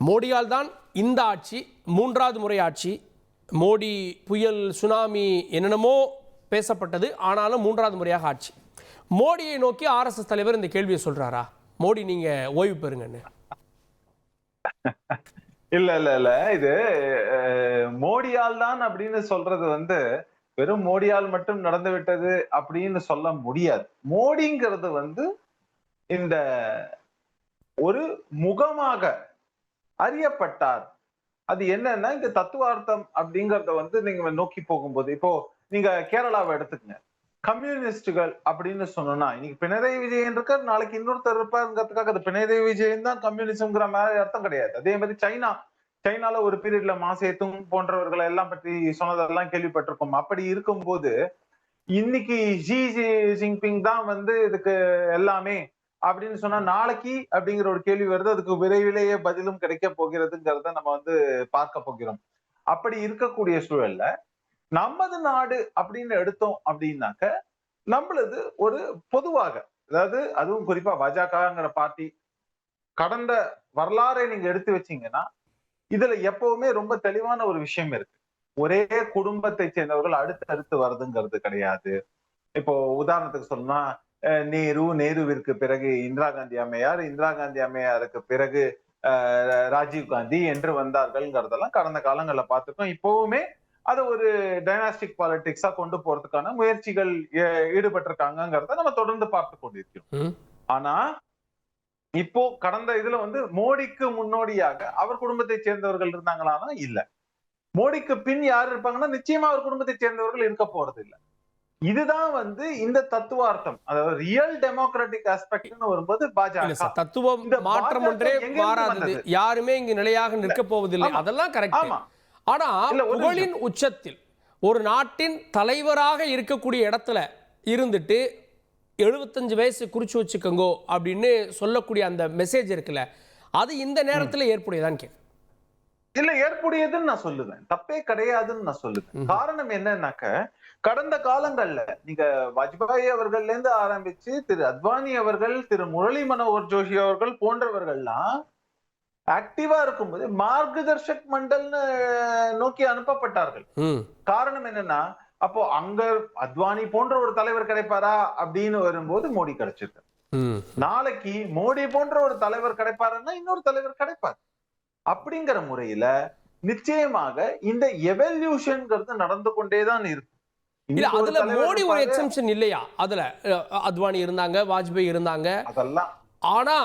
மோடியால் தான் இந்த ஆட்சி மூன்றாவது முறை ஆட்சி. மோடி புயல், சுனாமி என்னென்னமோ பேசப்பட்டது, ஆனாலும் மூன்றாவது முறையாக ஆட்சி. மோடியை நோக்கி ஆர்எஸ்எஸ் தலைவர் இந்த கேள்வியை சொல்றாரா, மோடி நீங்க ஓய்வு பெறுங்கன்னு? இல்ல இல்ல இல்ல, இது மோடியால் தான் அப்படின்னு சொல்றது வெறும் மோடியால் மட்டும் நடந்து விட்டது அப்படின்னு சொல்ல முடியாது. மோடிங்கிறது இந்த ஒரு முகமாக அறியப்பட்டார். அது என்னன்னா, இந்த தத்துவார்த்தம் அப்படிங்கறத நீங்க நோக்கி போகும்போது, இப்போ நீங்க கேரளாவை எடுத்துக்கங்க. கம்யூனிஸ்டுகள் அப்படின்னு சொன்னோம்னா, இன்னைக்கு பினராயி விஜயன் இருக்கார், நாளைக்கு இன்னொருத்தர் இருப்பாருங்கிறதுக்காக அது பினராயி விஜயன் தான் கம்யூனிசம்ங்கிற மாதிரி அர்த்தம் கிடையாது. அதே மாதிரி சைனால ஒரு பீரியட்ல மாசேத்துங் போன்றவர்களை எல்லாம் பற்றி சொன்னதெல்லாம் கேள்விப்பட்டிருக்கோம். அப்படி இருக்கும்போது இன்னைக்கு ஜி ஜின்பிங் தான் இதுக்கு எல்லாமே அப்படின்னு சொன்னா, நாளைக்கு அப்படிங்கிற ஒரு கேள்வி வருது. அதுக்கு விரைவிலேயே பதிலும் கிடைக்க போகிறதுங்கிறத நம்ம பார்க்க போகிறோம். அப்படி இருக்கக்கூடிய சூழல்ல நமது நாடு அப்படின்னு எடுத்தோம் அப்படின்னாக்க, நம்மளது ஒரு பொதுவாக, அதாவது அதுவும் குறிப்பா பாஜகங்கிற பார்ட்டி கடந்த வரலாறை நீங்க எடுத்து வச்சீங்கன்னா, இதுல எப்பவுமே ரொம்ப தெளிவான ஒரு விஷயம் இருக்கு. ஒரே குடும்பத்தை சேர்ந்தவர்கள் அடுத்து வருதுங்கிறது கிடையாது. இப்போ உதாரணத்துக்கு சொன்னா, நேருவிற்கு பிறகு இந்திரா காந்தி அம்மையார், இந்திரா காந்தி அம்மையாருக்கு பிறகு ராஜீவ் காந்தி என்று வந்தார்கள்ங்கிறதெல்லாம் கடந்த காலங்கள்ல பார்த்துருக்கோம். இப்பவுமே அதை ஒரு டைனாஸ்டிக் பாலிடிக்ஸா கொண்டு போறதுக்கான முயற்சிகள் ஈடுபட்டிருக்காங்கிறத நம்ம தொடர்ந்து பார்த்து கொண்டிருக்கிறோம். ஆனா இப்போ கடந்த இதுல மோடிக்கு முன்னோடியாக அவர் குடும்பத்தை சேர்ந்தவர்கள் இருந்தாங்களான்னா இல்ல. மோடிக்கு பின் யார் இருப்பாங்கன்னா நிச்சயமா அவர் குடும்பத்தை சேர்ந்தவர்கள் இருக்க போறது இல்ல. இதுதான் இந்த தத்துவார்த்தம், அதாவது ரியல் டெமோக்ராட்டிக் ஆஸ்பெக்ட்னு வரும்போது பாஜக தத்துவம் மாற்றம் ஒன்றே மாறாதது, யாருமே இங்கு நிலையாக நிற்க போவதில்லை, அதெல்லாம் கரெக்ட். ஆனா புகழின் உச்சத்தில் ஒரு நாட்டின் தலைவராக இருக்கக்கூடிய இடத்துல இருந்துட்டு 75 வயசு குறிச்சு வச்சுக்கோங்கோ அப்படின்னு சொல்லக்கூடிய அந்த மெசேஜ் இருக்குல்ல, அது இந்த நேரத்துல ஏற்புடையதான் கேட்க? இல்ல, ஏற்புடையதுன்னு நான் சொல்லுவேன், தப்பே கிடையாதுன்னு நான் சொல்லுவேன். காரணம் என்னன்னாக்க, கடந்த காலங்கள்ல நீங்க வாஜ்பாய் அவர்கள்ல இருந்து ஆரம்பிச்சு திரு அத்வானி அவர்கள், திரு முரளி மனோகர் ஜோஷி அவர்கள் போன்றவர்கள்லாம் ஆக்டிவா இருக்கும்போது மார்கதர்ஷக் மண்டல்னு நோக்கி அனுப்பப்பட்டார்கள். காரணம் என்னன்னா, அப்போ அங்க அத்வானி போன்ற ஒரு தலைவர் கிடைப்பாரா அப்படின்னு வரும்போது மோடி கிடைச்சிருக்கு. நாளைக்கு மோடி போன்ற ஒரு தலைவர் கிடைப்பாருன்னா இன்னொரு தலைவர் கிடைப்பார். அப்படிங்கிற முறையில நிச்சயமாக இந்த எவல்யூஷன்ங்கிறது நடந்து கொண்டேதான் இருக்கு. அதுல மோடி ஒரு எக்ஸம்ஷன் இல்லையா? அதுல அத்வானி இருந்தாங்க, வாஜ்பாய் இருந்தாங்க, அதெல்லாம். ஆனா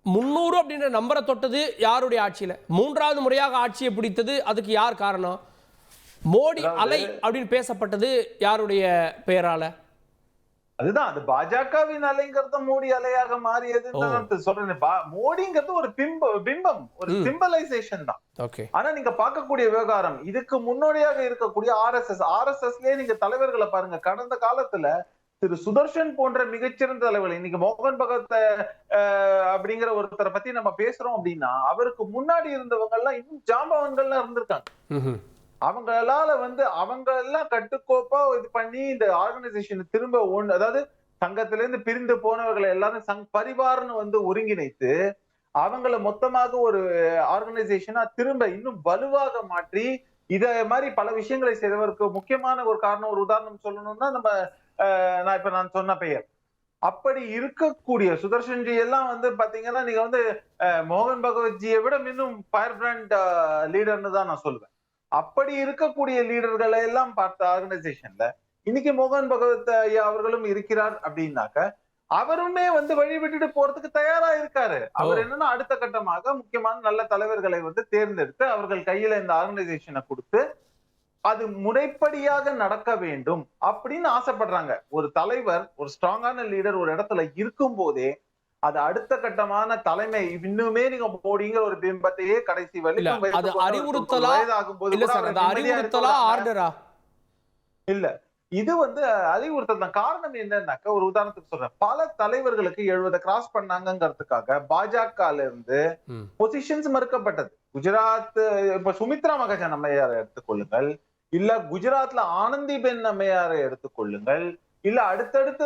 300 அப்படின்ற நம்பரை தொட்டது யாருடைய ஆட்சியில? மூன்றாவது முறையாக ஆட்சியை பிடித்தது அதுக்கு யார் காரணம்? மோடி அலை அப்படின்னு பேசப்பட்டது யாருடைய பெயரால? அதுதான், அது பாஜகவின் அலைங்கிறது மோடி அலையாக மாறியது சொல்றேன். மோடிங்கிறது ஒரு பிம்பம், ஒரு சிம்பலைசேஷன் தான். ஆனா நீங்க பார்க்கக்கூடிய விவகாரம், இதுக்கு முன்னோடியாக இருக்கக்கூடிய ஆர்எஸ்எஸ்லயே நீங்க தலைவர்களை பாருங்க. கடந்த காலத்துல திரு சுதர்ஷன் போன்ற மிகச்சிறந்த தலைவர்கள், இன்னைக்கு மோகன் பகவத் அப்படிங்கிற ஒருத்தரை பத்தி நம்ம பேசுறோம் அப்படின்னா, அவருக்கு முன்னாடி இருந்தவங்க எல்லாம் இன்னும் ஜாம்பவன்கள்லாம் இருந்திருக்காங்க. அவங்களால அவங்க எல்லாம் கட்டுக்கோப்பா இது பண்ணி இந்த ஆர்கனைசேஷன் திரும்ப அதாவது சங்கத்திலிருந்து பிரிந்து போனவர்களை எல்லாரும் சங் பரிவார்னு ஒருங்கிணைத்து அவங்கள மொத்தமாக ஒரு ஆர்கனைசேஷனா திரும்ப இன்னும் வலுவாக மாற்றி இத மாதிரி பல விஷயங்களை செய்தவருக்கு முக்கியமான ஒரு காரணம், ஒரு உதாரணம் சொல்லணும்னா நான் நான் சொன்ன பெயர். அப்படி இருக்கக்கூடிய சுதர்ஷன்ஜி எல்லாம் பாத்தீங்கன்னா, நீங்க மோகன் பகவத்ஜியை விட இன்னும் ஃபயர் பிராண்ட் லீடர்னு தான் நான் சொல்லுவேன். அப்படி இருக்கக்கூடிய லீடர்களை எல்லாம் பார்த்த ஆர்கனைசேஷன்ல இன்னைக்கு மோகன் பகவத் ஐயா அவர்களும் இருக்கிறார் அப்படின்னாக்க, அவருமே வழி விட்டுட்டு போறதுக்கு தயாரா இருக்காரு. அவர் என்னன்னா அடுத்த கட்டமாக முக்கியமான நல்ல தலைவர்களை தேர்ந்தெடுத்து அவர்கள் கையில இந்த ஆர்கனைசேஷனை கொடுத்து அது முறைப்படியாக நடக்க வேண்டும் அப்படின்னு ஆசைப்படுறாங்க. ஒரு தலைவர், ஒரு ஸ்ட்ராங்கான லீடர் ஒரு இடத்துல இருக்கும் போதே அது அடுத்த கட்டமான தலைமை இன்னுமே நீங்க மோடிங்கிற ஒரு பிம்பத்தையே கடைசி வரைக்கும் இல்ல. இது அறிவுறுத்தல் தான். காரணம் என்னன்னாக்க, ஒரு உதாரணத்துக்கு சொல்றேன், பல தலைவர்களுக்கு 70 கிராஸ் பண்ணாங்கிறதுக்காக பாஜகல இருந்து பொசிஷன்ஸ் மறுக்கப்பட்டது. குஜராத் இப்ப சுமித்ரா மகாஜன் அம்மையாரை எடுத்துக்கொள்ளுங்கள், இல்ல குஜராத்ல ஆனந்திபென் அம்மையாரை எடுத்துக்கொள்ளுங்கள், இல்ல அடுத்தடுத்து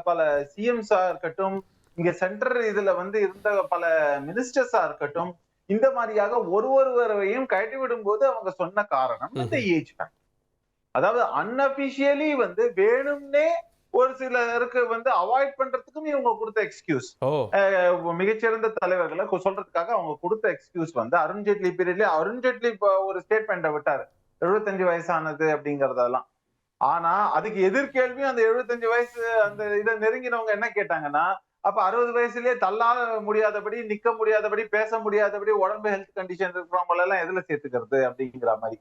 பல சிஎம்ஸா இருக்கட்டும், இங்க சென்ட்ரல் இதுல இருந்த பல மினிஸ்டர்ஸா இருக்கட்டும், இந்த மாதிரியாக ஒருவரையும் கழட்டி விடும் போது அவங்க சொன்ன காரணம் இந்த ஏஜ் ஃபேக்டர். அதாவது அன்அபிஷியலி வந்து வேணும்னே ஒரு சிலருக்கு வந்து அவாய்ட் பண்றதுக்கும் இவங்க கொடுத்த எக்ஸ்கியூஸ். மிகச்சிறந்த தலைவர்களை சொல்றதுக்காக அவங்க கொடுத்த எக்ஸ்கியூஸ் வந்து அருண்ஜேட்லி பீரியட்ல அருண்ஜேட்லி ஒரு ஸ்டேட்மெண்ட்டை விட்டாரு 75 வயசானது அப்படிங்கறதெல்லாம். ஆனா அதுக்கு எதிர்கேள்வியும் அந்த 75 வயசு அந்த இதை நெருங்கினவங்க என்ன கேட்டாங்கன்னா, அப்ப 60 வயசுலயே தள்ள முடியாதபடி, நிக்க முடியாதபடி, பேச முடியாதபடி, உடம்பு ஹெல்த் கண்டிஷன் இருக்கிறவங்க எல்லாம் எதுல சேர்த்துக்கிறது அப்படிங்கிற மாதிரி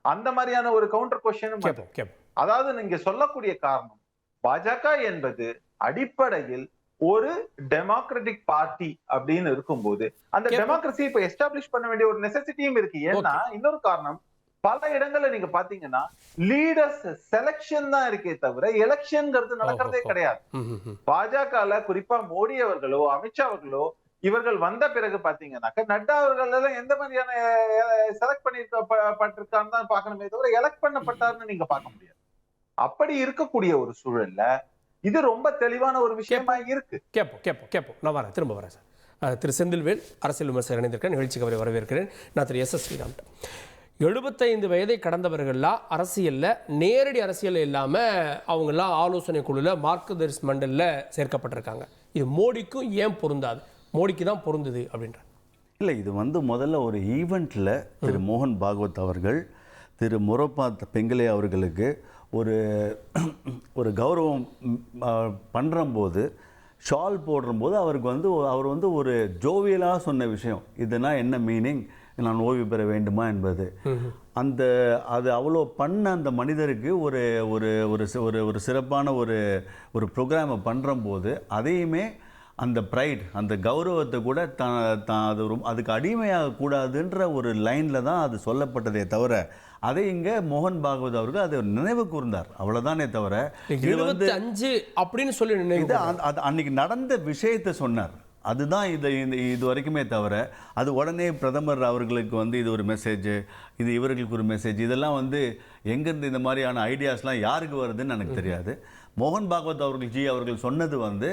அந்த மாதிரியான ஒரு கவுண்டர் கொஸ்டின். அதாவது நீங்க சொல்லக்கூடிய காரணம் பாஜக என்பது அடிப்படையில் ஒரு டெமோக்ராட்டிக் பார்ட்டி அப்படின்னு இருக்கும்போது அந்த டெமோக்ரஸி இப்ப எஸ்டாப்ளிஷ் பண்ண வேண்டிய ஒரு நெசசிட்டியும் இருக்கு. ஏன்னா இன்னொரு காரணம், பல இடங்கள்ல நீங்க பாத்தீங்கன்னா லீடர்ஸ் செலக்ஷன் தான் இருக்கே தவிர எலெக்ஷன்ங்கிறது நடக்கிறதே கிடையாது. பாஜகல குறிப்பா மோடி அவர்களோ அமித்ஷா அவர்களோ இவர்கள் வந்த பிறகு பாத்தீங்கன்னாக்க நட்டா அவர்கள் எல்லாம் எந்த மாதிரியான செலக்ட் பண்ணிருக்கான்னு தான் பார்க்கணுமே தவிர எலெக்ட் பண்ணப்பட்டாருன்னு நீங்க பார்க்க முடியாது. அப்படி இருக்கக்கூடிய ஒரு சூழல்ல இது ரொம்ப தெளிவான ஒரு விஷயமா இருக்கு. கேப்போம் நான் வரேன், திரும்ப வரேன் சார். திரு செந்தில்வேல் அரசியல் விமர்சகர் இணைந்திருக்கேன், நிகழ்ச்சிக்கு அவரை வரவேற்கிறேன். நான் திரு எஸ் ஸ்ரீராம். 75 வயதை கடந்தவர்கள்லாம் அரசியலில் நேரடி அரசியல் இல்லாமல் அவங்கெல்லாம் ஆலோசனை குழுவில் மார்க்கதர்ஸ் மண்டலில் சேர்க்கப்பட்டிருக்காங்க. இது மோடிக்கும் ஏன் பொருந்தாது? மோடிக்கு தான் பொருந்துது அப்படின்ற இல்லை. இது வந்து முதல்ல ஒரு ஈவெண்ட்டில் திரு மோகன் பாகவத் அவர்கள் திரு முரப்பாத் பெங்கலே அவர்களுக்கு ஒரு கௌரவம் பண்ணுறம்போது ஷால் போடும்போது அவர் வந்து ஒரு ஜோவியலாக சொன்ன விஷயம், இதுனா என்ன மீனிங், நான் ஓய்வு பெற வேண்டுமா என்பது. அது அவ்வளோ பண்ண அந்த மனிதருக்கு ஒரு ஒரு ஒரு ஒரு சிறப்பான ஒரு ப்ரோக்ராமை பண்ணுறம்போது அதையுமே அந்த ப்ரைட் அந்த கௌரவத்தை கூட அதுக்கு அடிமையாக கூடாதுன்ற ஒரு லைனில் தான் அது சொல்லப்பட்டதே தவிர அதை இங்கே மோகன் பாகவத் அவர்கள் அதை நினைவு கூர்ந்தார், அவ்வளோதானே தவிர 75 அப்படின்னு சொல்லி அன்னைக்கு நடந்த விஷயத்தை சொன்னார். அதுதான் இது வரைக்குமே தவிர அது உடனே பிரதமர் அவர்களுக்கு வந்து இது ஒரு மெசேஜ், இது இவர்களுக்கு ஒரு மெசேஜ், இதெல்லாம் வந்து எங்கேருந்து இந்த மாதிரியான ஐடியாஸ்லாம் யாருக்கு வருதுன்னு எனக்கு தெரியாது. மோகன் பாகவத் அவர்கள் சொன்னது வந்து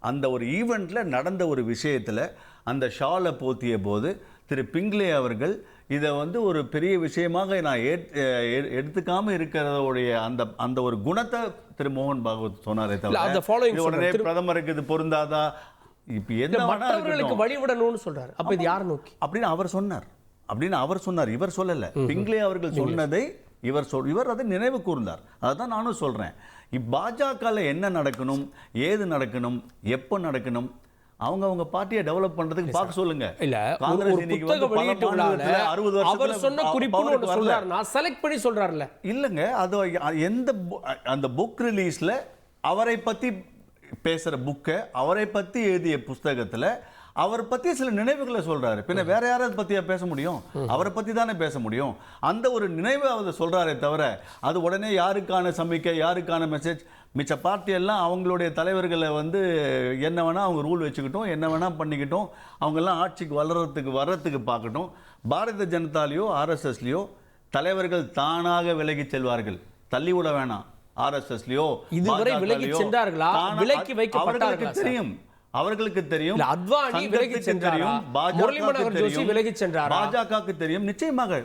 அந்த ஒரு ஈவெண்ட்டில் நடந்த ஒரு விஷயத்தில் அந்த ஷாலை போத்திய போது திரு பிங்லே அவர்கள் இதை வந்து ஒரு பெரிய விஷயமாக நான் எடுத்துக்காமல் இருக்கிறதோடைய அந்த ஒரு குணத்தை திரு மோகன் பாகவத் சொன்னாரே தவிர உடனே பிரதமருக்கு இது பொருந்தாதா, இப்போ மற்றவர்களுக்கு வழிவிடணும்னு சொல்றாரு. அப்ப இது யாரை நோக்கி அப்படின்னு அவர் சொன்னார், இவர் சொல்லல. பிங்லே அவர்கள் சொன்னதை இவர் அதை நினைவு கூர்ந்தார். அதுதான் நானும் சொல்றேன். பாஜகல என்ன நடக்கணும், ஏது நடக்கணும், எப்போ நடக்கணும், அவங்க பார்ட்டியை டெவலப் பண்றதுக்கு பார்க்க சொல்லுங்க. இல்ல காங்கிரஸ் இன்னைக்கு வந்து 60 அவர் சொன்ன குறிப்புன்னு சொல்றாருன்னா செலக்ட் பண்ணி சொல்றாருல இல்லங்க. அது அந்த புக் ரிலீஸ்ல அவரை பத்தி பேசுற புக்கை, அவரை பத்தி எழுதிய புஸ்தகத்துல அவர் பத்தி சில நினைவுகளை சொல்றாரு. பின்ன வேற யாராவது பத்தியா பேச முடியும்? அவரை பத்தி தானே பேச முடியும். அந்த ஒரு நினைவு அவர் சொல்றாரே தவிர அது உடனே யாருக்கான சமிக்கை, யாருக்கான மெசேஜ். மிச்ச பார்ட்டி எல்லாம் அவங்களுடைய தலைவர்களை வந்து என்ன வேணா அவங்க ரூல் வச்சுக்கிட்டோம், என்ன வேணா பண்ணிக்கிட்டோம், அவங்கெல்லாம் ஆட்சிக்கு வர்றதுக்கு பார்க்கட்டும். பாரதிய ஜனதாலேயோ ஆர்எஸ்எஸ்லையோ தலைவர்கள் தானாக விலகி செல்வார்கள், தள்ளிவிட வேணாம். ஆர்எஸ்எஸ்லையோ இதுவரை விலகி சென்றார்களா? விலக்கி வைக்கப்பட்டார்கள். தெரியும், அவர்களுக்கு தெரியும், அத்வானி விலகி சென்றாரும், பாஜகவுக்கு தெரியும். நிச்சயமாக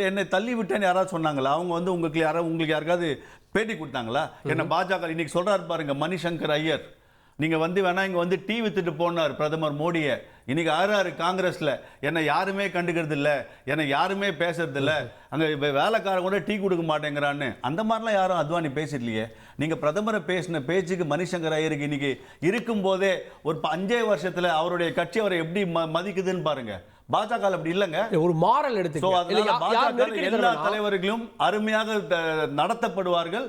என்னை தள்ளி விட்டேன்னு யாராவது சொன்னாங்களா? அவங்க வந்து உங்களுக்கு யாருக்காவது பேட்டி கொடுத்தாங்களா? என்ன பாஜக இன்னைக்கு சொல்றாரு பாருங்க மணிசங்கர் ஐயர், நீங்க வந்து வேணா இங்க வந்து டீ வித்துட்டு போனார் பிரதமர் மோடியை. இன்னைக்கு ஆறாரு காங்கிரஸ்ல என்ன யாருமே கண்டுக்கிறது இல்ல, என்ன யாருமே பேசுறது இல்ல, அங்க வேலைக்காரன் கூட டீ கொடுக்க மாட்டேங்கிறான்னு. அந்த மாதிரிலாம் யாரும் அத்வானி பேசிடலையே. நீங்க பிரதமரை பேசின பேச்சுக்கு மணிசங்கர் ஐயருக்கு இன்னைக்கு இருக்கும் போதே ஒரு 5 வருஷத்துல அவருடைய கட்சி அவரை எப்படி மதிக்குதுன்னு பாருங்க. பாஜக அப்படி இல்லங்க, ஒரு மாரல் எடுத்து எல்லா தலைவர்களும் அருமையாக நடத்தப்படுவார்கள்.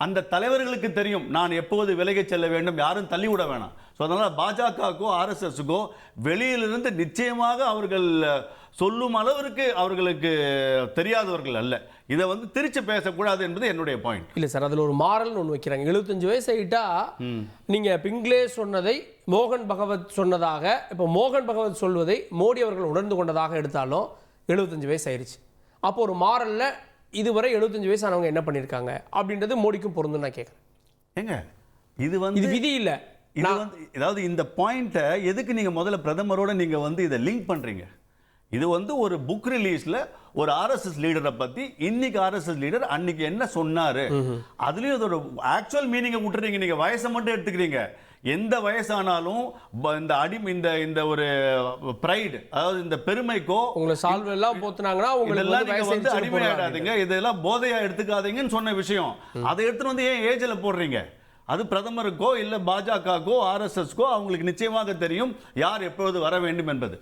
அந்த தலைவர்களுக்கு தெரியும் நான் எப்போது விலகி செல்ல வேண்டும், யாரும் தள்ளிவிட வேணாம். ஸோ அதனால் பாஜகவுக்கோ ஆர்எஸ்எஸ்க்கோ வெளியிலிருந்து நிச்சயமாக அவர்கள் சொல்லும் அளவிற்கு அவர்களுக்கு தெரியாதவர்கள் அல்ல. இதை வந்து திருச்சி பேசக்கூடாது என்பது என்னுடைய பாயிண்ட். இல்லை சார், அதில் ஒரு மாறல் ஒன்று வைக்கிறாங்க. 75 வயசு ஆகிட்டா நீங்கள் பிங்லே சொன்னதை மோகன் பகவத் சொன்னதாக, இப்போ மோகன் பகவத் சொல்வதை மோடி அவர்கள் உணர்ந்து கொண்டதாக எடுத்தாலும் 75 வயசு ஆயிடுச்சு. அப்போ ஒரு மாறல்ல இதுவரை 75 வயசானவங்க என்ன பண்ணிருக்காங்க அப்படின்றது மோடிக்கும் பொருந்தும் நான் கேட்குறேன். ஏங்க இது வந்து விதி இல்லை. இது வந்து அதாவது இந்த பாயிண்ட்டை எதுக்கு நீங்கள் முதல்ல பிரதமரோட நீங்கள் வந்து இதை லிங்க் பண்ணுறீங்க? இது வந்து ஒரு புக் ரிலீஸ்ல ஒரு ஆர்எஸ்எஸ் லீடரை பத்தி இன்னைக்கு ஆர்எஸ்எஸ் லீடர் அன்னைக்கு என்ன சொன்னாரு, அதுலயும் அதோட ஆக்சுவல் மீனிங்கை விட்டுறீங்க. நீங்க வயசை மட்டும் எடுத்துக்கிறீங்க. எந்த வயசானாலும் இந்த இந்த ஒரு பிரைட், அதாவது இந்த பெருமைக்கோ உங்களை சால்வ் எல்லாம் போத்துனாங்கன்னா இதெல்லாம் நீங்க வந்து அடிமையாடாதீங்க, இதெல்லாம் போதையா எடுத்துக்காதீங்கன்னு சொன்ன விஷயம். அதை எடுத்துட்டு வந்து ஏன் ஏஜ்ல போடுறீங்க? அது பிரதமருக்கோ இல்ல பாஜகக்கோ ஆர்எஸ்எஸ்க்கோ அவங்களுக்கு நிச்சயமாக தெரியும் யார் எப்பொழுது வர வேண்டும் என்பது.